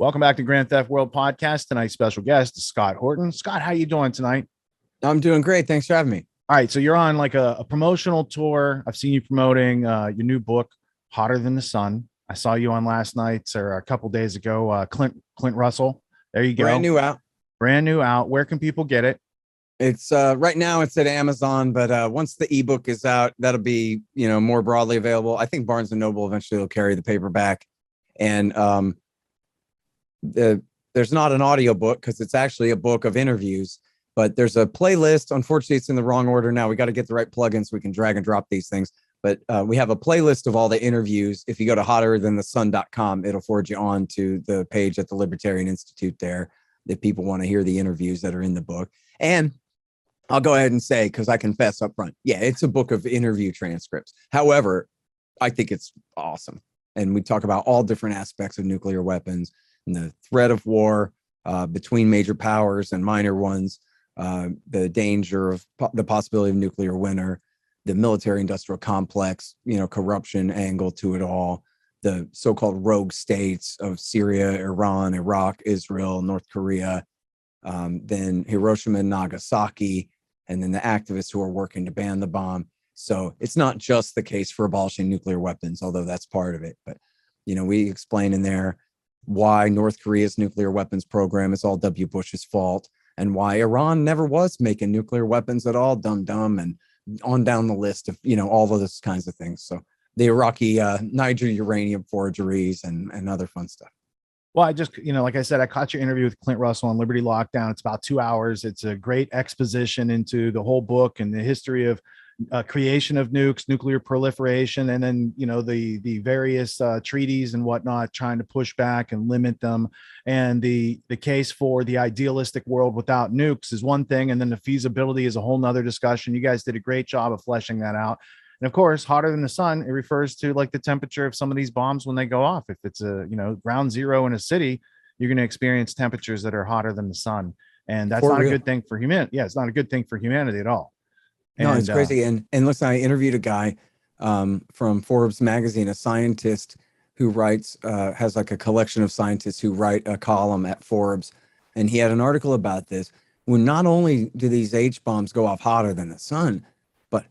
Welcome back to Grand Theft World Podcast. Tonight's special guest is Scott Horton. Scott, how you doing tonight? I'm doing great. Thanks for having me. All right, so you're on like a promotional tour. I've seen you promoting your new book, Hotter Than the Sun. I saw you on last night's or a couple days ago. Clint Russell. There you go. Brand new out. Where can people get it? It's right now it's at Amazon, but once the ebook is out, that'll be more broadly available. I think Barnes and Noble eventually will carry the paperback, and there's not an audio book because it's actually a book of interviews. But there's a playlist. Unfortunately, it's in the wrong order now. We got to get the right plugin so we can drag and drop these things. But we have a playlist of all the interviews. If you go to hotterthanthesun.com, it'll forward you on to the page at the Libertarian Institute there if people want to hear the interviews that are in the book. And I'll go ahead and say, because I confess up front, yeah, it's a book of interview transcripts. However, I think it's awesome. And we talk about all different aspects of nuclear weapons and the threat of war between major powers and minor ones. The danger of the possibility of nuclear winter, the military industrial complex, corruption angle to it all, the so-called rogue states of Syria, Iran, Iraq, Israel, North Korea, then Hiroshima and Nagasaki, and then the activists who are working to ban the bomb. So it's not just the case for abolishing nuclear weapons, although that's part of it. But, we explain in there why North Korea's nuclear weapons program is all W. Bush's fault, and why Iran never was making nuclear weapons at all, dumb, and on down the list of, all of those kinds of things. So the Iraqi Niger uranium forgeries and other fun stuff. Well, I just, like I said, I caught your interview with Clint Russell on Liberty Lockdown. It's about 2 hours. It's a great exposition into the whole book and the history of creation of nukes, nuclear proliferation, and then, the various treaties and whatnot, trying to push back and limit them. And the case for the idealistic world without nukes is one thing. And then the feasibility is a whole nother discussion. You guys did a great job of fleshing that out. And of course, hotter than the sun, it refers to like the temperature of some of these bombs when they go off. If it's ground zero in a city, you're going to experience temperatures that are hotter than the sun. And that's not a good thing for humanity. Yeah, it's not a good thing for humanity at all. No, it's crazy. And listen, I interviewed a guy from Forbes magazine, a scientist who writes, has like a collection of scientists who write a column at Forbes. And he had an article about this. When not only do these H bombs go off hotter than the sun, but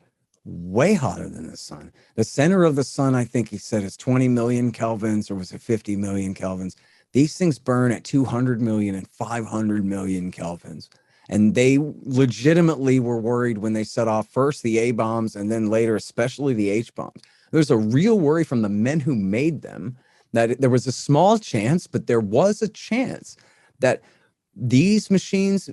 way hotter than the sun. The center of the sun, I think he said, is 20 million kelvins, or was it 50 million kelvins? These things burn at 200 million and 500 million kelvins. And they legitimately were worried when they set off first the A bombs and then later, especially the H bombs. There's a real worry from the men who made them that there was a small chance, but there was a chance that these machines,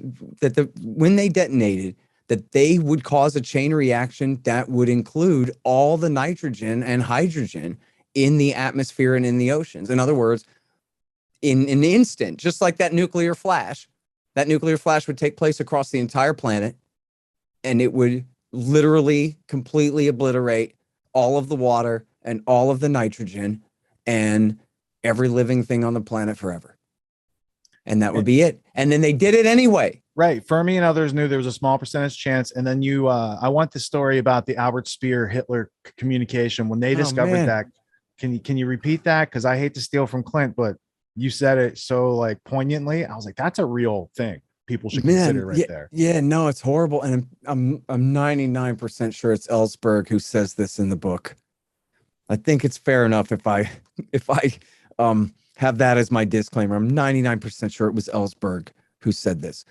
when they detonated, that they would cause a chain reaction that would include all the nitrogen and hydrogen in the atmosphere and in the oceans. In other words, in an instant, just like that nuclear flash would take place across the entire planet, and it would literally completely obliterate all of the water and all of the nitrogen and every living thing on the planet forever. And that would be it. And then they did it anyway. Right. Fermi and others knew there was a small percentage chance. And then I want the story about the Albert Speer Hitler communication when they discovered that. Can you repeat that? Because I hate to steal from Clint, but you said it so like poignantly. I was like, that's a real thing people should consider there. Yeah, no, it's horrible. And I'm 99% sure it's Ellsberg who says this in the book. I think it's fair enough if I have that as my disclaimer. I'm 99% sure it was Ellsberg who said this.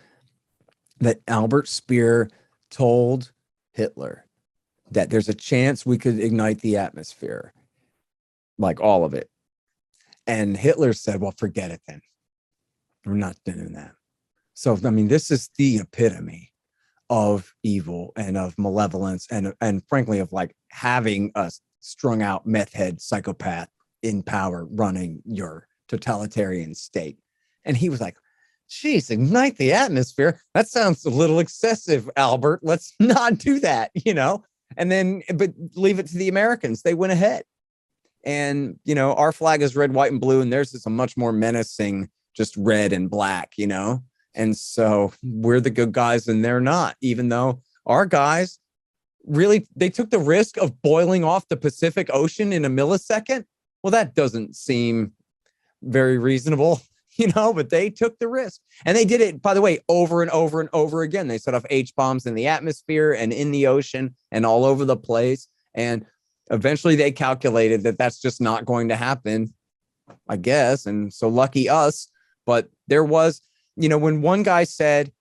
That Albert Speer told Hitler that there's a chance we could ignite the atmosphere, like all of it. And Hitler said, well, forget it then. We're not doing that. So, I mean, this is the epitome of evil and of malevolence and frankly, of like having a strung out meth head psychopath in power running your totalitarian state. And he was like, geez, ignite the atmosphere. That sounds a little excessive, Albert. Let's not do that, and then, but leave it to the Americans. They went ahead. And, our flag is red, white, and blue, and theirs is a much more menacing, just red and black, And so we're the good guys and they're not, even though our guys really, they took the risk of boiling off the Pacific Ocean in a millisecond. Well, that doesn't seem very reasonable, but they took the risk. And they did it, by the way, over and over and over again. They set off H-bombs in the atmosphere and in the ocean and all over the place. And eventually they calculated that that's just not going to happen, I guess. And so lucky us. But there was, when one guy said,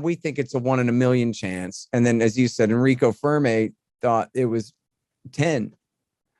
we think it's a 1 in a million chance. And then, as you said, Enrico Fermi thought it was 10.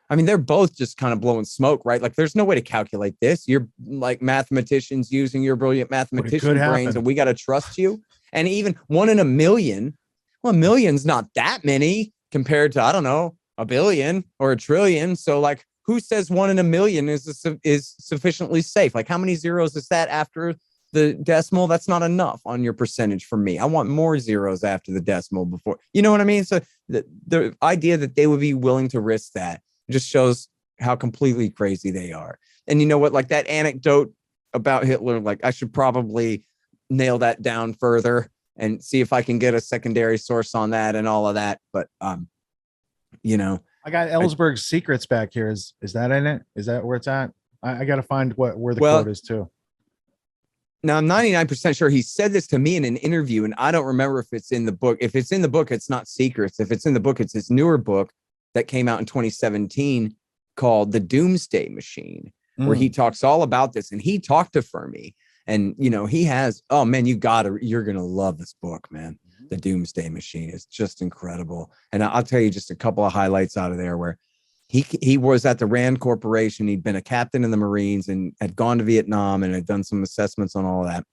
I mean, they're both just kind of blowing smoke, right? Like, there's no way to calculate this. You're like mathematicians using your brilliant mathematician brains, and we got to trust you. And even 1 in a million, well, a million's not that many compared to, I don't know, a billion or a trillion. So, like, who says 1 in a million is sufficiently safe? Like, how many zeros is that after the decimal? That's not enough on your percentage for me. I want more zeros after the decimal before. You know what I mean? So the idea that they would be willing to risk that just shows how completely crazy they are. And you know what? Like, that anecdote about Hitler, like, I should probably nail that down further and see if I can get a secondary source on that and all of that. But, I got Ellsberg's secrets back here. Is that in it? Is that where it's at? I got to find where the quote is too. Now, I'm 99% sure he said this to me in an interview, and I don't remember if it's in the book. If it's in the book, it's not secrets. If it's in the book, it's his newer book that came out in 2017 called The Doomsday Machine, where he talks all about this. And he talked to Fermi, and, he has, oh man, you're going to love this book, man. The Doomsday Machine is just incredible. And I'll tell you just a couple of highlights out of there where he was at the Rand Corporation. He'd been a captain in the Marines and had gone to Vietnam and had done some assessments on all of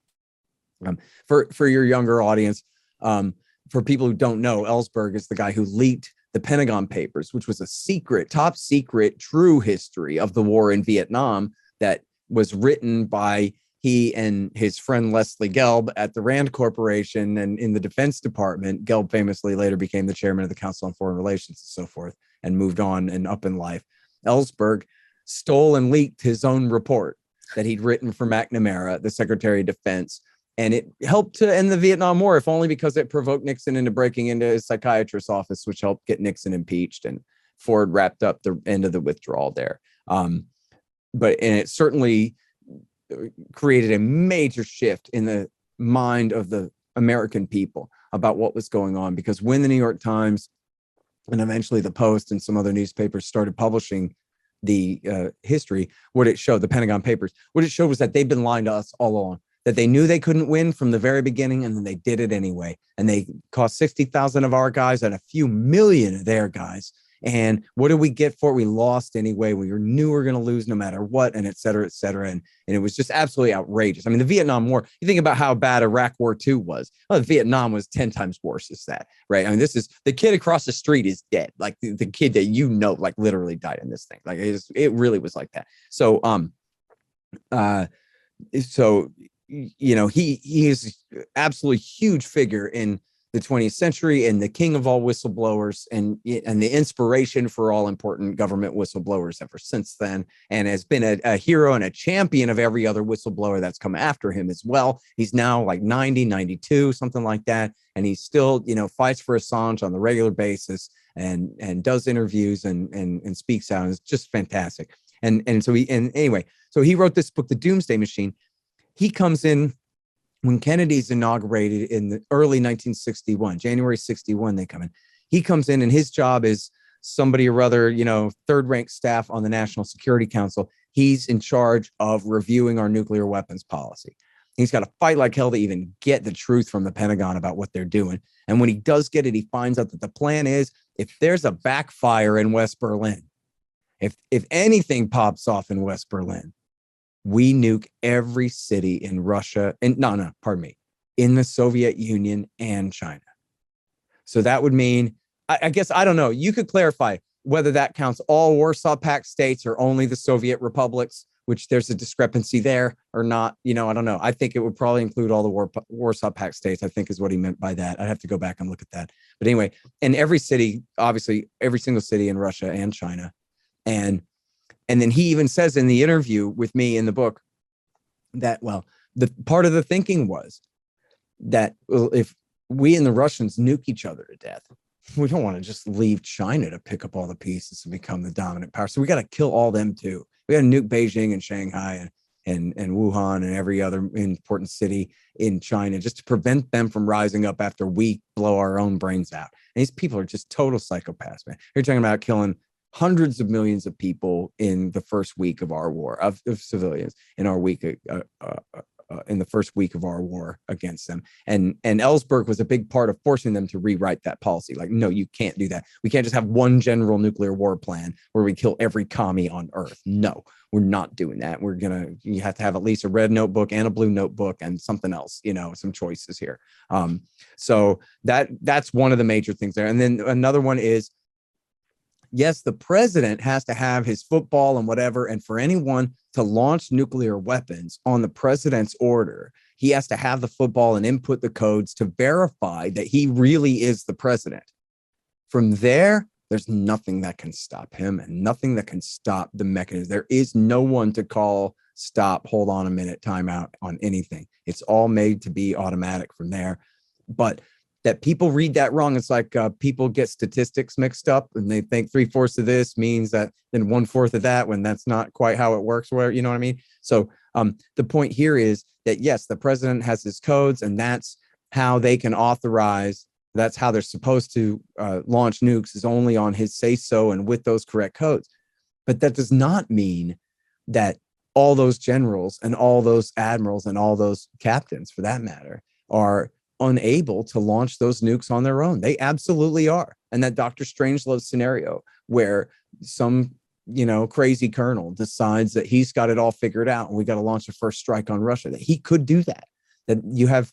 that. For your younger audience, for people who don't know, Ellsberg is the guy who leaked the Pentagon Papers, which was a secret, top secret, true history of the war in Vietnam that was written by he and his friend Leslie Gelb at the Rand Corporation and in the Defense Department. Gelb famously later became the chairman of the Council on Foreign Relations and so forth, and moved on and up in life. Ellsberg stole and leaked his own report that he'd written for McNamara, the Secretary of Defense. And it helped to end the Vietnam War, if only because it provoked Nixon into breaking into his psychiatrist's office, which helped get Nixon impeached. And Ford wrapped up the end of the withdrawal there. And it certainly created a major shift in the mind of the American people about what was going on. Because when the New York Times and eventually the Post and some other newspapers started publishing the history, what it showed, the Pentagon Papers, what it showed was that they'd been lying to us all along, that they knew they couldn't win from the very beginning, and then they did it anyway. And they cost 60,000 of our guys and a few million of their guys. And what did we get for it? We lost anyway. We knew we were going to lose no matter what, and et cetera, et cetera. And it was just absolutely outrageous. I mean, the Vietnam War, you think about how bad Iraq War II was. Well, Vietnam was 10 times worse as that, right? I mean, this is the kid across the street is dead. Like the kid that, like, literally died in this thing. Like, it really was like that. So, he is absolutely huge figure in the 20th century and the king of all whistleblowers and the inspiration for all important government whistleblowers ever since then, and has been a hero and a champion of every other whistleblower that's come after him as well. He's now like 90, 92, something like that. And he still, fights for Assange on the regular basis and does interviews and speaks out. And it's just fantastic. So he wrote this book, The Doomsday Machine. He comes in when Kennedy's inaugurated in the early 1961, January 61, they come in. He comes in, and his job is somebody or other, third-rank staff on the National Security Council. He's in charge of reviewing our nuclear weapons policy. He's got to fight like hell to even get the truth from the Pentagon about what they're doing. And when he does get it, he finds out that the plan is, if there's a backfire in West Berlin, if anything pops off in West Berlin, we nuke every city in Russia in the Soviet Union and China. So that would mean, I guess, I don't know. You could clarify whether that counts all Warsaw Pact states or only the Soviet republics, which there's a discrepancy there or not. I don't know. I think it would probably include all the Warsaw Pact states, I think is what he meant by that. I'd have to go back and look at that. But anyway, and every city, obviously every single city in Russia and China. And then he even says in the interview with me in the book that, the part of the thinking was that, if we and the Russians nuke each other to death, we don't want to just leave China to pick up all the pieces and become the dominant power. So we got to kill all them too. We got to nuke Beijing and Shanghai and Wuhan and every other important city in China, just to prevent them from rising up after we blow our own brains out. And these people are just total psychopaths, man. You're talking about killing hundreds of millions of people in the first week of our war, of civilians in our week, in the first week of our war against them. And Ellsberg was a big part of forcing them to rewrite that policy. Like, no, you can't do that. We can't just have one general nuclear war plan where we kill every commie on earth. No, we're not doing that. You have to have at least a red notebook and a blue notebook and something else, some choices here. So that's one of the major things there. And then another one is, yes, the president has to have his football and whatever. And for anyone to launch nuclear weapons on the president's order, he has to have the football and input the codes to verify that he really is the president. From there, there's nothing that can stop him and nothing that can stop the mechanism. There is no one to call, stop, hold on a minute, timeout on anything. It's all made to be automatic from there. But that people read that wrong. It's like people get statistics mixed up and they think 3/4 of this means that then 1/4 of that, when that's not quite how it works. Where, you know what I mean? So the point here is that, yes, the president has his codes and that's how they can authorize. That's how they're supposed to launch nukes, is only on his say so and with those correct codes. But that does not mean that all those generals and all those admirals and all those captains, for that matter, are unable to launch those nukes on their own. They absolutely are. And that Dr. Strangelove scenario where some, crazy colonel decides that he's got it all figured out and we got to launch a first strike on Russia, that he could do that. That you have,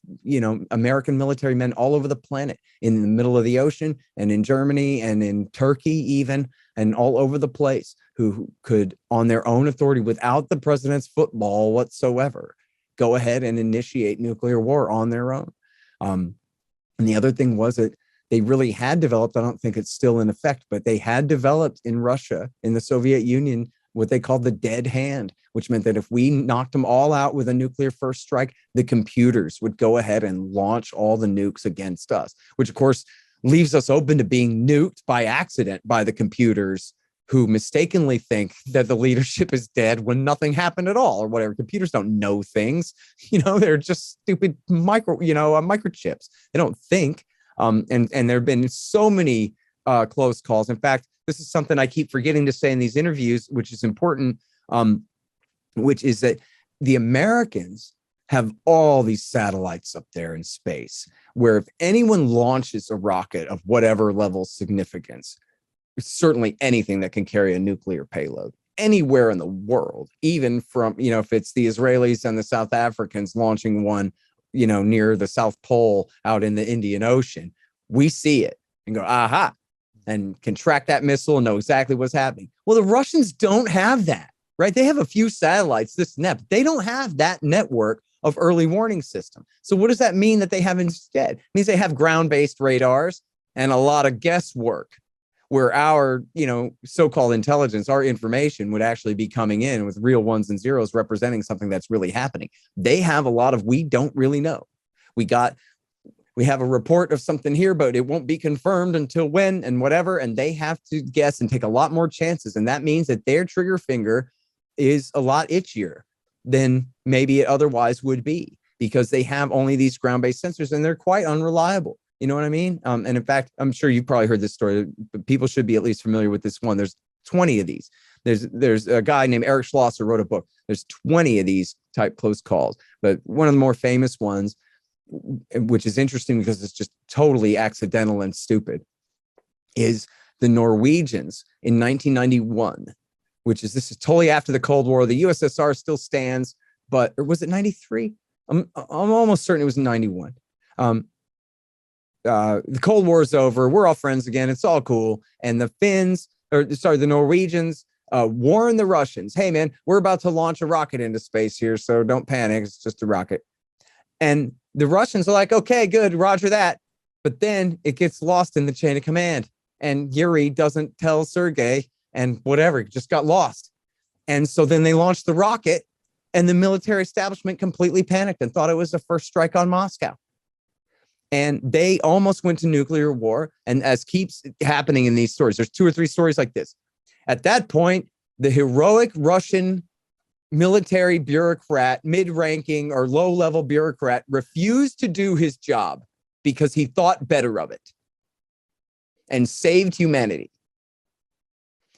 American military men all over the planet, in the middle of the ocean and in Germany and in Turkey even, and all over the place, who could, on their own authority, without the president's football whatsoever, go ahead and initiate nuclear war on their own. And the other thing was that they really had developed, I don't think it's still in effect, but they had developed in Russia, in the Soviet Union, what they called the dead hand, which meant that if we knocked them all out with a nuclear first strike, the computers would go ahead and launch all the nukes against us, which of course leaves us open to being nuked by accident by the computers, who mistakenly think that the leadership is dead when nothing happened at all or whatever. Computers don't know things, they're just stupid microchips. They don't think. And there have been so many close calls. In fact, this is something I keep forgetting to say in these interviews, which is important, which is that the Americans have all these satellites up there in space, where if anyone launches a rocket of whatever level of significance, certainly anything that can carry a nuclear payload anywhere in the world, even from, if it's the Israelis and the South Africans launching one, near the South Pole out in the Indian Ocean, we see it and go, aha, and can track that missile and know exactly what's happening. Well, the Russians don't have that, right? They have a few satellites, this and that, but they don't have that network of early warning system. So what does that mean that they have instead? It means they have ground-based radars and a lot of guesswork, where our, so-called intelligence, our information would actually be coming in with real ones and zeros representing something that's really happening. They have a lot of, we don't really know. We have a report of something here, but it won't be confirmed until when and whatever. And they have to guess and take a lot more chances. And that means that their trigger finger is a lot itchier than maybe it otherwise would be, because they have only these ground-based sensors and they're quite unreliable. You know what I mean? And in fact, I'm sure you've probably heard this story, but people should be at least familiar with this one. There's 20 of these. There's a guy named Eric Schlosser wrote a book. There's 20 of these type close calls. But one of the more famous ones, which is interesting because it's just totally accidental and stupid, is the Norwegians in 1991, this is totally after the Cold War. The USSR still stands, or was it 93? I'm almost certain it was 91. The Cold War is over. We're all friends again. It's all cool. And the Norwegians warn the Russians, hey, man, we're about to launch a rocket into space here, so don't panic. It's just a rocket. And the Russians are like, okay, good, roger that. But then it gets lost in the chain of command. And Yuri doesn't tell Sergei and whatever, just got lost. And so then they launched the rocket and the military establishment completely panicked and thought it was the first strike on Moscow. And they almost went to nuclear war. And as keeps happening in these stories, there's 2 or 3 stories like this. At that point, the heroic Russian military bureaucrat, mid-ranking or low-level bureaucrat, refused to do his job because he thought better of it and saved humanity.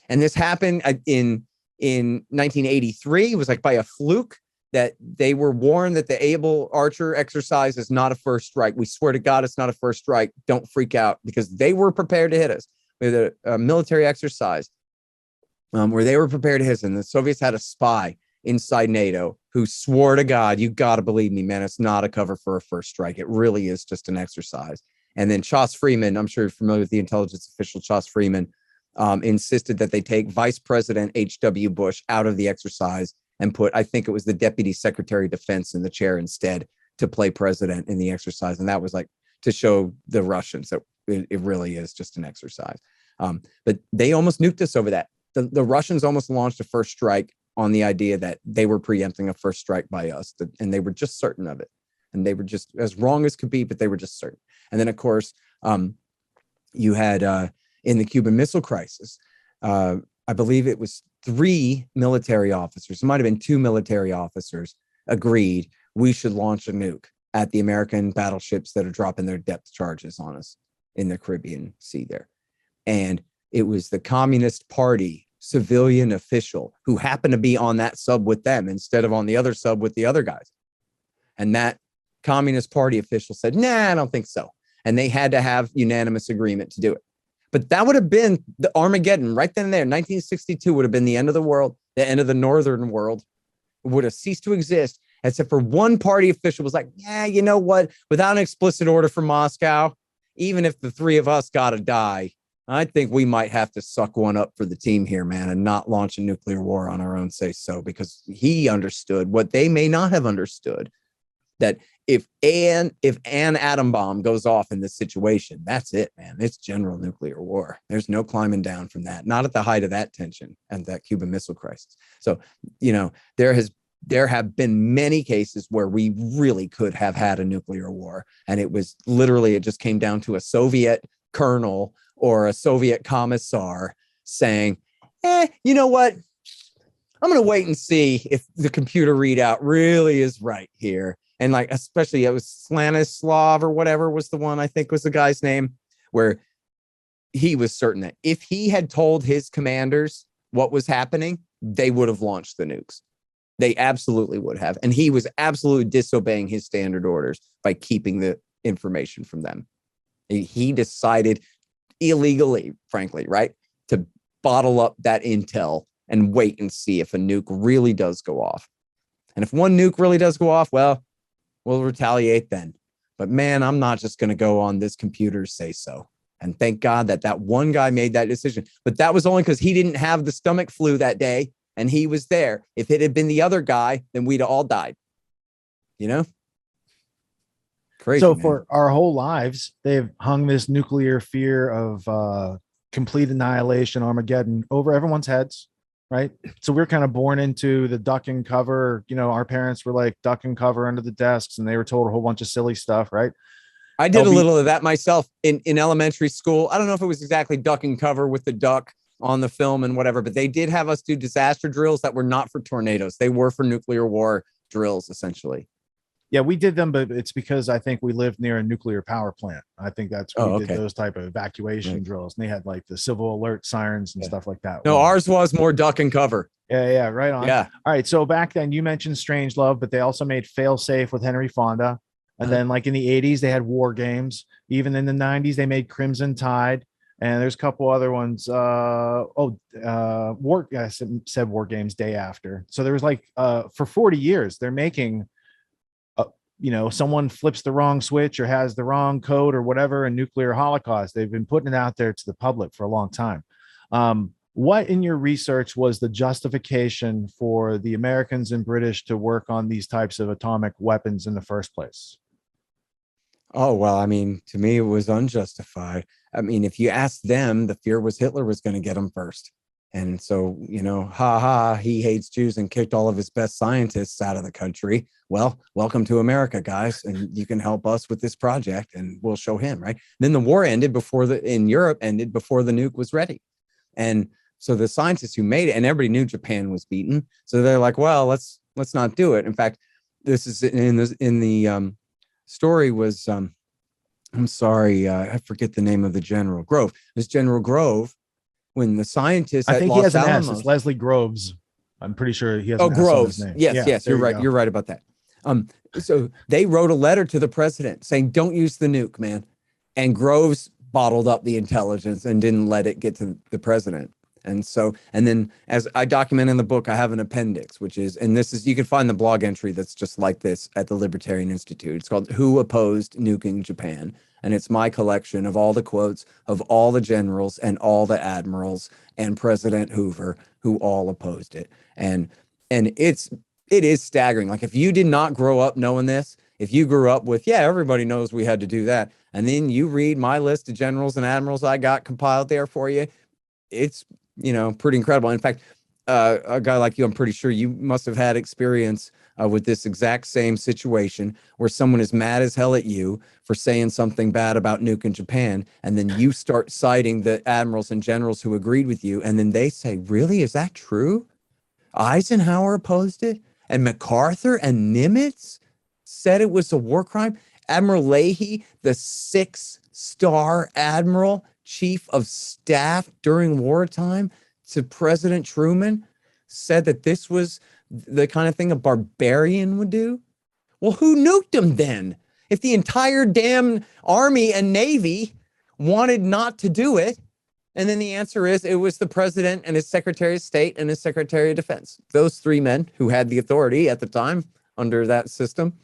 And this happened in 1983. It was like by a fluke that they were warned that the Able Archer exercise is not a first strike. We swear to God, it's not a first strike. Don't freak out, because they were prepared to hit us with a military exercise where they were prepared to hit us. And the Soviets had a spy inside NATO who swore to God, you got to believe me, man, it's not a cover for a first strike. It really is just an exercise. And then Chas Freeman, I'm sure you're familiar with the intelligence official Chas Freeman, insisted that they take Vice President H.W. Bush out of the exercise and put, I think it was the Deputy Secretary of Defense in the chair instead to play president in the exercise. And that was like to show the Russians that it really is just an exercise. But they almost nuked us over that. The Russians almost launched a first strike on the idea that they were preempting a first strike by us, and they were just certain of it. And they were just as wrong as could be, but they were just certain. And then, of course, you had in the Cuban Missile Crisis, I believe it was 3 military officers, it might have been 2 military officers, agreed we should launch a nuke at the American battleships that are dropping their depth charges on us in the Caribbean Sea there. And it was the Communist Party civilian official who happened to be on that sub with them instead of on the other sub with the other guys. And that Communist Party official said, nah, I don't think so. And they had to have unanimous agreement to do it. But that would have been the Armageddon right then and there. 1962 would have been the end of the world, the end of the northern world. It would have ceased to exist, except for one party official was like, yeah, you know what? Without an explicit order from Moscow, even if the 3 of us got to die, I think we might have to suck one up for the team here, man, and not launch a nuclear war on our own say so, because he understood what they may not have understood, that if an atom bomb goes off in this situation, that's it, man. It's general nuclear war. There's no climbing down from that, not at the height of that tension and that Cuban Missile Crisis. So, you know, there have been many cases where we really could have had a nuclear war. And it was literally, it just came down to a Soviet colonel or a Soviet commissar saying, you know what? I'm going to wait and see if the computer readout really is right here. And like, especially it was Stanislav or whatever was the one, I think was the guy's name, where he was certain that if he had told his commanders what was happening, they would have launched the nukes. They absolutely would have. And he was absolutely disobeying his standard orders by keeping the information from them. He decided illegally, frankly, right, to bottle up that intel and wait and see if a nuke really does go off. And if one nuke really does go off, well, we'll retaliate then. But man, I'm not just going to go on this computer's say so. And thank God that one guy made that decision. But that was only because he didn't have the stomach flu that day and he was there. If it had been the other guy, then we'd all died. You know? Crazy, so man. For our whole lives, they've hung this nuclear fear of complete annihilation, Armageddon, over everyone's heads, right? So we're kind of born into the duck and cover. You know, our parents were like duck and cover under the desks, and they were told a whole bunch of silly stuff, right? I did a little of that myself in elementary school. I don't know if it was exactly duck and cover with the duck on the film and whatever, but they did have us do disaster drills that were not for tornadoes. They were for nuclear war drills, essentially. Yeah, we did them, but it's because I think we lived near a nuclear power plant. I think that's why we did those type of evacuation drills. And they had like the civil alert sirens and stuff like that. No, ours was more duck and cover. Yeah, right on. Yeah. All right. So back then you mentioned Strangelove, but they also made Fail Safe with Henry Fonda. And then like in the 80s, they had War Games. Even in the 90s, they made Crimson Tide. And there's a couple other ones. I said War Games Day After. So there was like for 40 years, they're making someone flips the wrong switch or has the wrong code or whatever, a nuclear holocaust. They've been putting it out there to the public for a long time. What in your research was the justification for the Americans and British to work on these types of atomic weapons in the first place? Oh, well, I mean, to me, it was unjustified. I mean, if you ask them, the fear was Hitler was going to get them first. And so, he hates Jews and kicked all of his best scientists out of the country. Well, welcome to America, guys. And you can help us with this project and we'll show him, right? Then the war ended in Europe ended before the nuke was ready. And So the scientists who made it, and everybody knew Japan was beaten, so they're like, well, let's not do it. In fact, this is in the story was I'm sorry, I forget the name of the general. Grove. This General Grove, when the scientists I at think he Los has an S. Alamos, It's Leslie Groves. I'm pretty sure he has oh, an S on his Groves. name. Yes, Yeah, yes, there you're right. go. You're right about that. So they wrote a letter to the president saying, don't use the nuke, man. And Groves bottled up the intelligence and didn't let it get to the president. And so, and then as I document in the book, I have an appendix, which is, and this is, you can find the blog entry that's just like this at the Libertarian Institute. It's called Who Opposed Nuking Japan? And it's my collection of all the quotes of all the generals and all the admirals and President Hoover who all opposed it. And it is staggering. Like, if you did not grow up knowing this, if you grew up with, yeah, everybody knows we had to do that, and then you read my list of generals and admirals I got compiled there for you, it's, pretty incredible. In fact, a guy like you, I'm pretty sure you must have had experience with this exact same situation where someone is mad as hell at you for saying something bad about nuking Japan, and then you start citing the admirals and generals who agreed with you, and then they say, really, is that true? Eisenhower opposed it, and MacArthur and Nimitz said it was a war crime. Admiral Leahy, the 6-star admiral, chief of staff during wartime to President Truman, said that this was the kind of thing a barbarian would do. Well, who nuked them then? If the entire damn Army and Navy wanted not to do it, and then the answer is it was the president and his Secretary of State and his Secretary of Defense. Those three men who had the authority at the time under that system,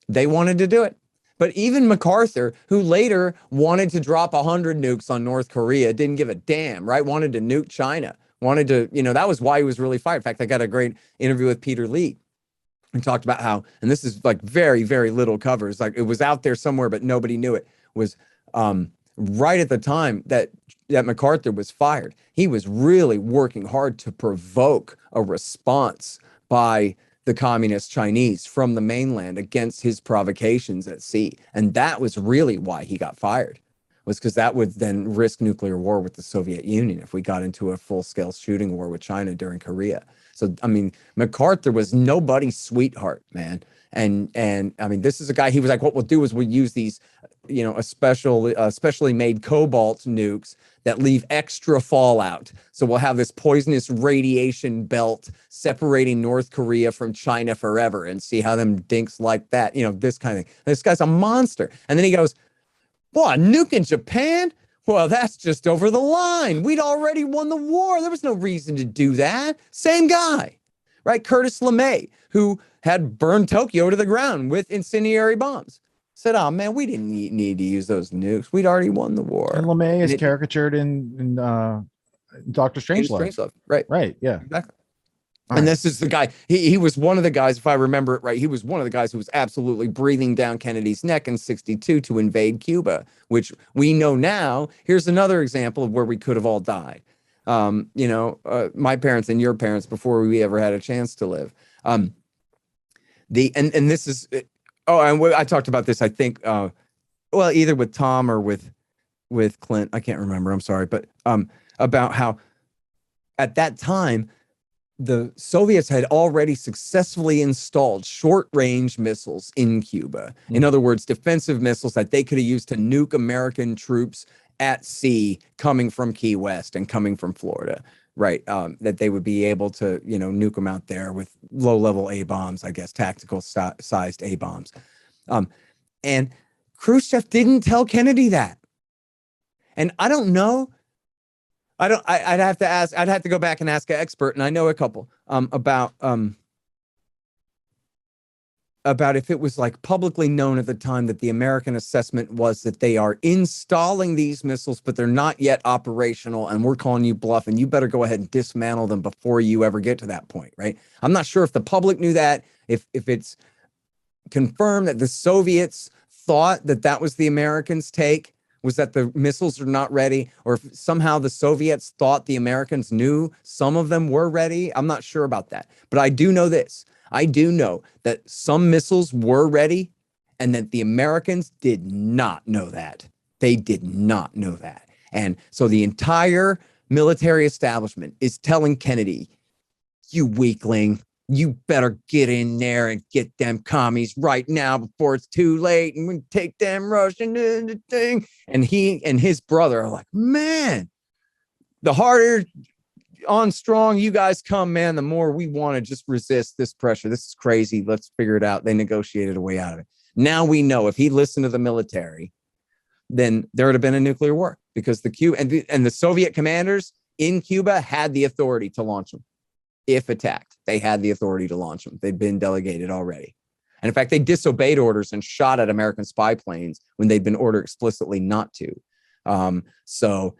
they wanted to do it. But even MacArthur, who later wanted to drop 100 nukes on North Korea, didn't give a damn, right? Wanted to nuke China. Wanted to, that was why he was really fired. In fact, I got a great interview with Peter Lee and talked about how, and this is like very, very little covers, like it was out there somewhere, but nobody knew it, was right at the time that MacArthur was fired. He was really working hard to provoke a response by the communist Chinese from the mainland against his provocations at sea. And that was really why he got fired, was because that would then risk nuclear war with the Soviet Union if we got into a full-scale shooting war with China during Korea. So, I mean, MacArthur was nobody's sweetheart, man. And I mean, this is a guy, he was like, what we'll do is we'll use these, specially made cobalt nukes that leave extra fallout. So we'll have this poisonous radiation belt separating North Korea from China forever, and see how them dinks like that, this kind of thing. This guy's a monster. And then he goes, boy, nuking Japan? Well, that's just over the line. We'd already won the war. There was no reason to do that. Same guy, right? Curtis LeMay, who had burned Tokyo to the ground with incendiary bombs, said, oh, man, we didn't need to use those nukes. We'd already won the war. And LeMay is caricatured in Dr. Strangelove. Right. Right. Yeah. Exactly. And this is the guy, he was one of the guys, if I remember it right, he was one of the guys who was absolutely breathing down Kennedy's neck in 1962 to invade Cuba, which we know now. Here's another example of where we could have all died. My parents and your parents before we ever had a chance to live. And this is, and I talked about this, I think, either with Tom or with Clint, I can't remember, I'm sorry, but about how at that time, the Soviets had already successfully installed short-range missiles in Cuba. In other words, defensive missiles that they could have used to nuke American troops at sea coming from Key West and coming from Florida, right? That they would be able to, nuke them out there with low-level A-bombs, I guess, tactical-sized A-bombs. And Khrushchev didn't tell Kennedy that. And I don't know. I'd have to go back and ask an expert, and I know a couple, about if it was like publicly known at the time that the American assessment was that they are installing these missiles, but they're not yet operational, and we're calling you bluff, and you better go ahead and dismantle them before you ever get to that point, right? I'm not sure if the public knew that, if it's confirmed that the Soviets thought that was the Americans' take, was that the missiles are not ready, or if somehow the Soviets thought the Americans knew some of them were ready. I'm not sure about that. But I do know this. I do know that some missiles were ready and that the Americans did not know that. They did not know that. And so the entire military establishment is telling Kennedy, you weakling, you better get in there and get them commies right now before it's too late, and we take them Russian thing. And he and his brother are like, man, the harder on strong you guys come, man, the more we want to just resist this pressure. This is crazy. Let's figure it out. They negotiated a way out of it. Now we know if he listened to the military, then there would have been a nuclear war, because the Cuba and the Soviet commanders in Cuba had the authority to launch them. If attacked, they had the authority to launch them. They'd been delegated already. And in fact, they disobeyed orders and shot at American spy planes when they'd been ordered explicitly not to. So,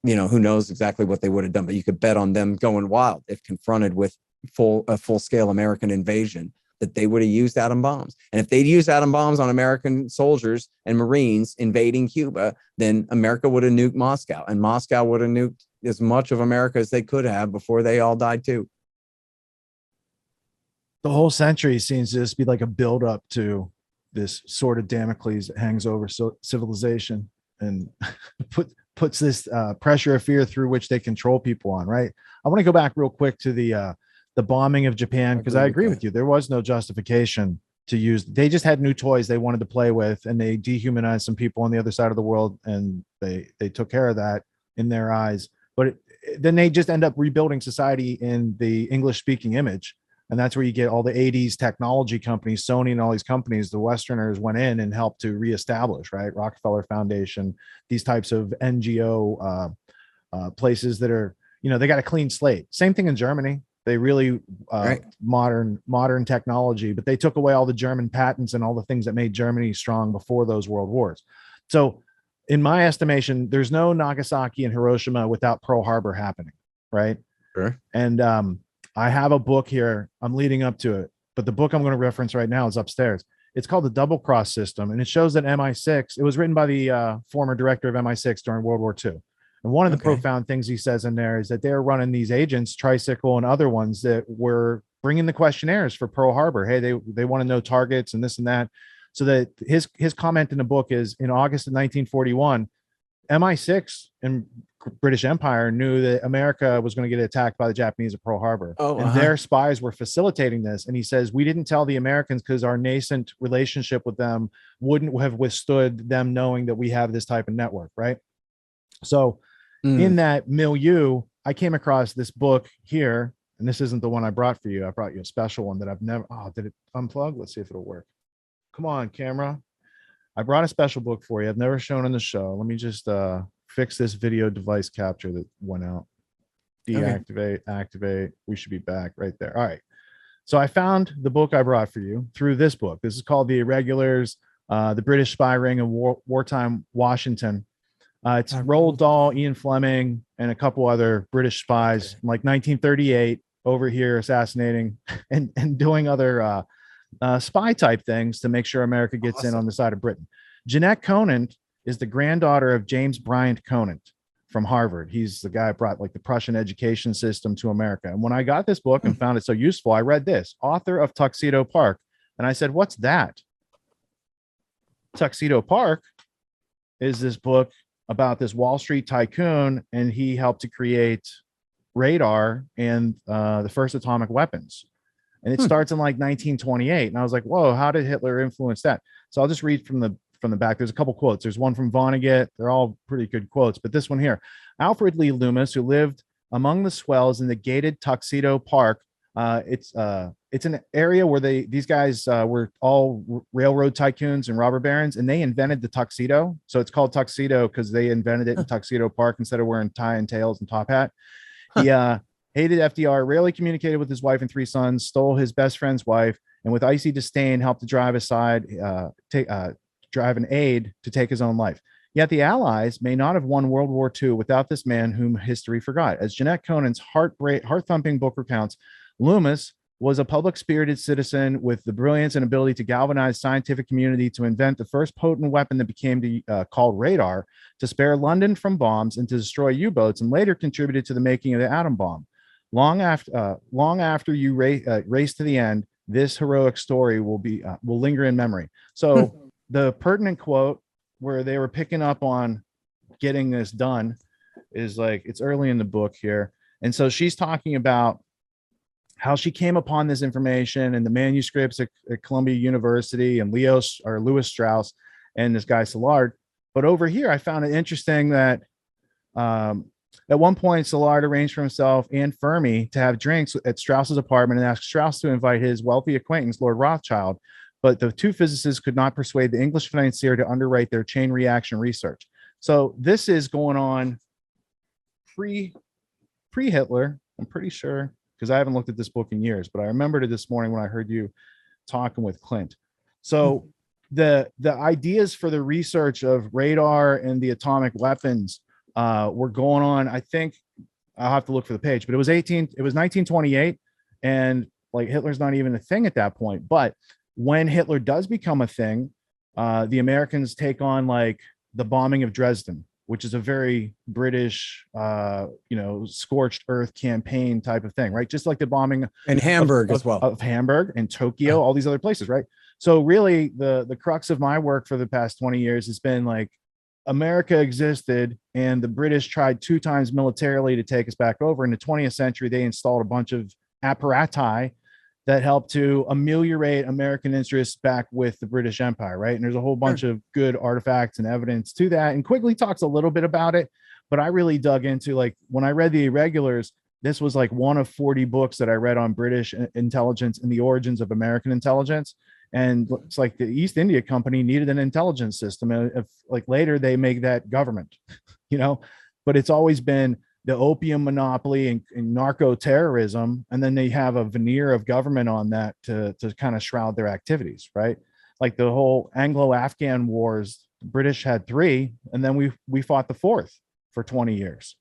who knows exactly what they would have done, but you could bet on them going wild if confronted with a full-scale American invasion, that they would have used atom bombs. And if they'd used atom bombs on American soldiers and Marines invading Cuba, then America would have nuked Moscow, and Moscow would have nuked as much of America as they could have before they all died too. The whole century seems to just be like a buildup to this sword of Damocles that hangs over civilization and puts this pressure of fear through which they control people on. Right. I want to go back real quick to the bombing of Japan, because I agree with you. There was no justification to use. They just had new toys they wanted to play with, and they dehumanized some people on the other side of the world, and they took care of that in their eyes. But then they just end up rebuilding society in the English speaking image. And that's where you get all the 80s technology companies, Sony and all these companies. The Westerners went in and helped to reestablish, right? Rockefeller Foundation, these types of NGO places that are, they got a clean slate. Same thing in Germany. They really modern technology, but they took away all the German patents and all the things that made Germany strong before those world wars. So in my estimation, there's no Nagasaki and Hiroshima without Pearl Harbor happening, right? Sure. And I have a book here. I'm leading up to it, but the book I'm going to reference right now is upstairs. It's called The Double Cross System, and it shows that MI6, it was written by the former director of MI6 during World War II. And one of the profound things he says in there is that they're running these agents, Tricycle and other ones, that were bringing the questionnaires for Pearl Harbor. Hey, they want to know targets and this and that. So that his comment in the book is, in August of 1941, MI6 and British Empire knew that America was going to get attacked by the Japanese at Pearl Harbor. Their spies were facilitating this. And he says, we didn't tell the Americans because our nascent relationship with them wouldn't have withstood them knowing that we have this type of network, right? So in that milieu, I came across this book here, and this isn't the one I brought for you. I brought you a special one that I've never, did it unplug? Let's see if it'll work. Come on, camera. I brought a special book for you. I've never shown on the show. Let me just fix this video device capture that went out. Deactivate, activate. We should be back right there. All right. So I found the book I brought for you through this book. This is called The Irregulars, the British Spy Ring in Wartime Washington. It's Roald Dahl, Ian Fleming, and a couple other British spies from like 1938 over here assassinating and doing other spy type things to make sure America gets in on the side of Britain. Jeanette Conant is the granddaughter of James Bryant Conant from Harvard. He's the guy who brought like the Prussian education system to America. And when I got this book and found it so useful, I read this, author of Tuxedo Park. And I said, what's that? Tuxedo Park is this book about this Wall Street tycoon, and he helped to create radar and the first atomic weapons. And it starts in like 1928. And I was like, whoa, how did Hitler influence that? So I'll just read from the back. There's a couple quotes. There's one from Vonnegut. They're all pretty good quotes, but this one here, Alfred Lee Loomis, who lived among the swells in the gated Tuxedo Park. It's an area where these guys were all railroad tycoons and robber barons, and they invented the tuxedo. So it's called tuxedo because they invented it in Tuxedo Park instead of wearing tie and tails and top hat. He hated FDR, rarely communicated with his wife and three sons, stole his best friend's wife, and with icy disdain helped to drive aside, drive an aide to take his own life. Yet the Allies may not have won World War II without this man whom history forgot. As Jeanette Conant's heart-thumping book recounts, Loomis was a public-spirited citizen with the brilliance and ability to galvanize scientific community to invent the first potent weapon that became called radar, to spare London from bombs and to destroy U-boats, and later contributed to the making of the atom bomb. Long after you race to the end, this heroic story will linger in memory. So the pertinent quote where they were picking up on getting this done is like, it's early in the book here. And so she's talking about how she came upon this information and the manuscripts at Columbia University and Lewis Strauss and this guy Szilard. But over here, I found it interesting that at one point, Szilard arranged for himself and Fermi to have drinks at Strauss's apartment and asked Strauss to invite his wealthy acquaintance, Lord Rothschild. But the two physicists could not persuade the English financier to underwrite their chain reaction research. So this is going on pre-Hitler, I'm pretty sure, because I haven't looked at this book in years, but I remembered it this morning when I heard you talking with Clint. So the ideas for the research of radar and the atomic weapons were going on. I think I'll have to look for the page, but it was 1928, and like Hitler's not even a thing at that point. But when Hitler does become a thing, the Americans take on like the bombing of Dresden, which is a very British, scorched earth campaign type of thing, right? Just like the bombing in Hamburg as well, of Hamburg and Tokyo, all these other places, right? So really the crux of my work for the past 20 years has been like, America existed and the British tried 2 times militarily to take us back over. In the 20th century, they installed a bunch of apparati that helped to ameliorate American interests back with the British Empire, right? And there's a whole bunch of good artifacts and evidence to that. And Quigley talks a little bit about it, but I really dug into, like, when I read The Irregulars, this was like one of 40 books that I read on British intelligence and the origins of American intelligence. And it's like the East India Company needed an intelligence system. And if like later they make that government, but it's always been the opium monopoly and narco terrorism. And then they have a veneer of government on that to kind of shroud their activities, right? Like the whole Anglo-Afghan wars, the British had 3, and then we fought the 4th for 20 years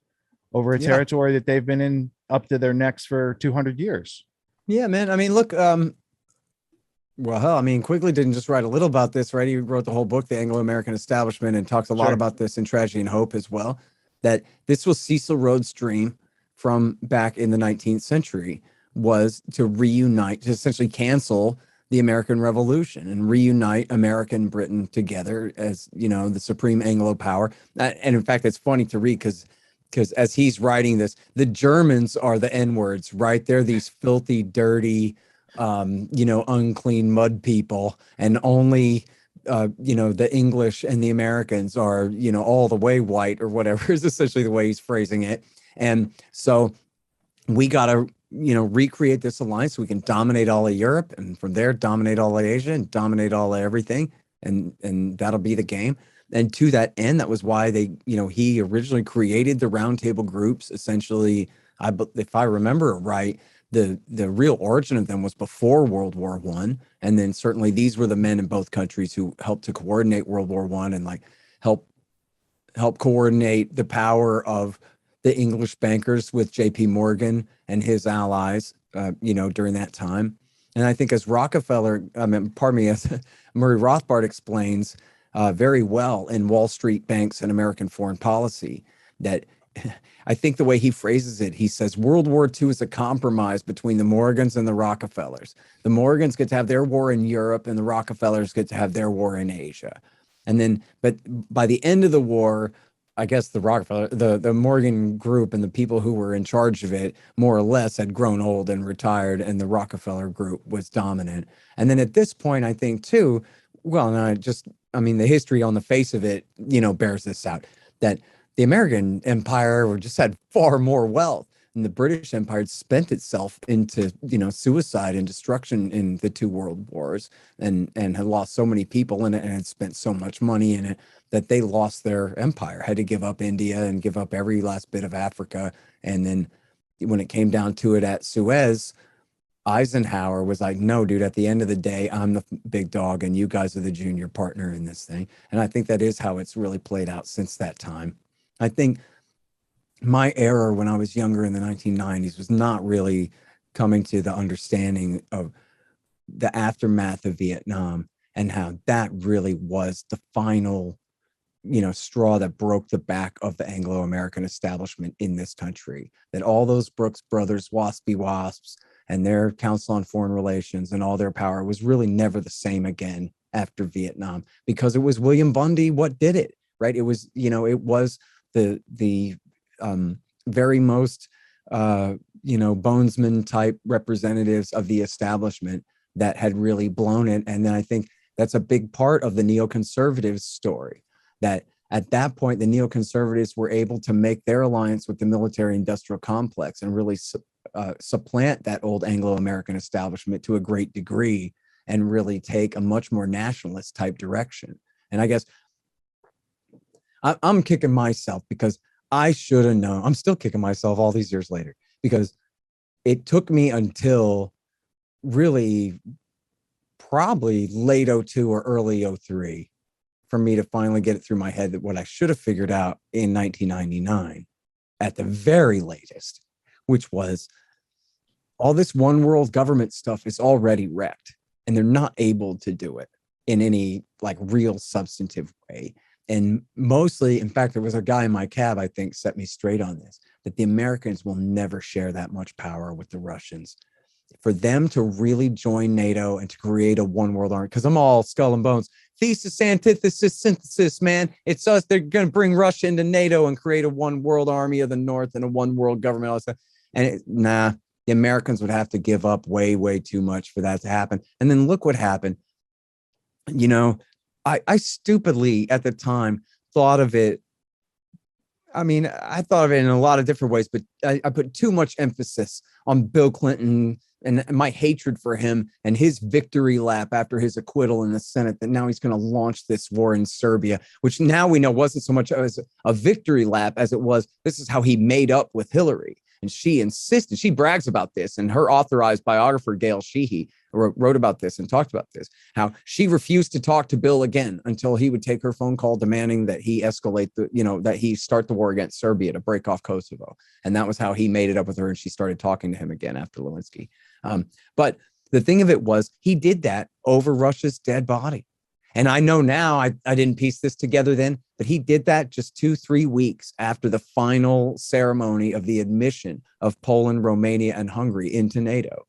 over a territory that they've been in up to their necks for 200 years. Yeah, man. I mean, look, well, hell, I mean, Quigley didn't just write a little about this, right? He wrote the whole book, The Anglo-American Establishment, and talks a lot about this in Tragedy and Hope as well, that this was Cecil Rhodes' dream from back in the 19th century, was to reunite, to essentially cancel the American Revolution and reunite America and Britain together as, the supreme Anglo power. And in fact, it's funny to read because as he's writing this, the Germans are the N-words, right? They're these filthy, dirty, unclean mud people, and only the English and the Americans are, all the way white or whatever is essentially the way he's phrasing it. And so we got to, recreate this alliance so we can dominate all of Europe, and from there dominate all of Asia and dominate all of everything. And that'll be the game. And to that end, that was why he originally created the roundtable groups. Essentially, if I remember right, the real origin of them was before World War I. And then certainly these were the men in both countries who helped to coordinate World War I and like help coordinate the power of the English bankers with J.P. Morgan and his allies, during that time. And I think as as Murray Rothbard explains very well in Wall Street Banks and American Foreign Policy, that I think the way he phrases it, he says World War II is a compromise between the Morgans and the Rockefellers. The Morgans get to have their war in Europe and the Rockefellers get to have their war in Asia. And then, but by the end of the war, I guess the Rockefeller, the Morgan group and the people who were in charge of it more or less had grown old and retired, and the Rockefeller group was dominant. And then at this point, I think too, the history on the face of it, bears this out, that the American Empire just had far more wealth, and the British Empire had spent itself into, suicide and destruction in the 2 world wars, and had lost so many people in it and had spent so much money in it that they lost their empire, had to give up India and give up every last bit of Africa. And then when it came down to it at Suez, Eisenhower was like, no, dude, at the end of the day, I'm the big dog and you guys are the junior partner in this thing. And I think that is how it's really played out since that time. I think my era when I was younger in the 1990s was not really coming to the understanding of the aftermath of Vietnam and how that really was the final, straw that broke the back of the Anglo-American establishment in this country. That all those Brooks Brothers, waspy wasps, and their Council on Foreign Relations and all their power was really never the same again after Vietnam, because it was William Bundy what did it, right? It was, it was the very most, bonesman type representatives of the establishment that had really blown it. And then I think that's a big part of the neoconservatives story, that at that point, the neoconservatives were able to make their alliance with the military industrial complex and really supplant that old Anglo-American establishment to a great degree and really take a much more nationalist type direction. And I guess I'm kicking myself because I should have known. I'm still kicking myself all these years later because it took me until really probably late 02 or early 03 for me to finally get it through my head that what I should have figured out in 1999 at the very latest, which was all this one world government stuff is already wrecked and they're not able to do it in any like real substantive way. And mostly, in fact, there was a guy in my cab, I think, set me straight on this, that the Americans will never share that much power with the Russians. For them to really join NATO and to create a one world army, because I'm all skull and bones, thesis, antithesis, synthesis, man. It's us. They're going to bring Russia into NATO and create a one world army of the North and a one world government. All that stuff. And the Americans would have to give up way, way too much for that to happen. And then look what happened. You know, I stupidly at the time thought of it. I mean, I thought of it in a lot of different ways, but I put too much emphasis on Bill Clinton and my hatred for him and his victory lap after his acquittal in the Senate, that now he's going to launch this war in Serbia, which now we know wasn't so much as a victory lap as it was, this is how he made up with Hillary. And she insisted, she brags about this, and her authorized biographer, Gail Sheehy, wrote about this and talked about this, how she refused to talk to Bill again until he would take her phone call demanding that he escalate that he start the war against Serbia to break off Kosovo. And that was how he made it up with her. And she started talking to him again after Lewinsky. But the thing of it was, he did that over Russia's dead body. And I know now, I didn't piece this together then, but he did that just 2-3 weeks after the final ceremony of the admission of Poland, Romania, and Hungary into NATO.